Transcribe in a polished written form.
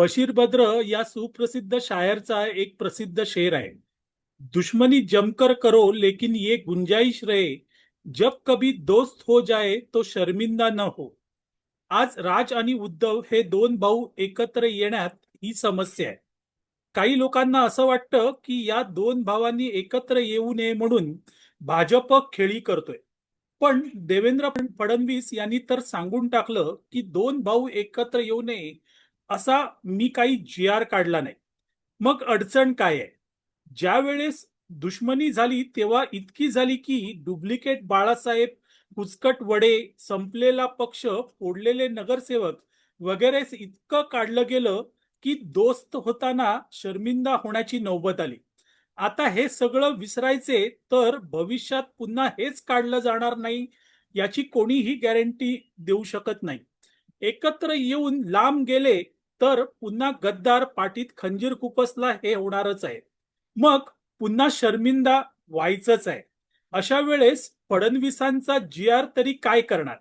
बशीर बद्र या सुप्रसिद्ध शायरचा एक प्रसिद्ध शेर आहे. दुश्मनी जमकर करो लेकिन ये गुंजाइश रहे, जब कभी दोस्त हो जाए तो शर्मिंदा न हो. आज राज आणि उद्धव हे दोन भाऊ एकत्र येण्यात ही समस्या आहे. काही लोकांना असं वाटतं की या दोन भावांनी एकत्र येऊ नये म्हणून भाजप खेळी करतोय. पण देवेंद्र फडणवीस यांनी तर सांगून टाकलं की दोन भाऊ एकत्र येऊ नये असा मी काही जी आर काढला नाही. मग अडचण काय आहे? ज्या वेळेस दुश्मनी झाली तेव्हा इतकी झाली की डुप्लिकेट बाळासाहेब, कुचकट वडे, संपलेला पक्ष, फोडलेले नगरसेवक वगैरे इतकं काढलं गेलं की दोस्त होताना शर्मिंदा होण्याची नौबत आली. आता हे सगळं विसरायचे तर भविष्यात पुन्हा हेच काढलं जाणार नाही याची कोणीही गॅरंटी देऊ शकत नाही. एकत्र येऊन लांब गेले तर पुन्हा गद्दार पाठीत खंजीर खुपसला हे होणारच आहे. मग पुन्हा शर्मिंदा व्हायचंच आहे. अशा वेळेस फडणवीसांचा जी आर तरी काय करणार?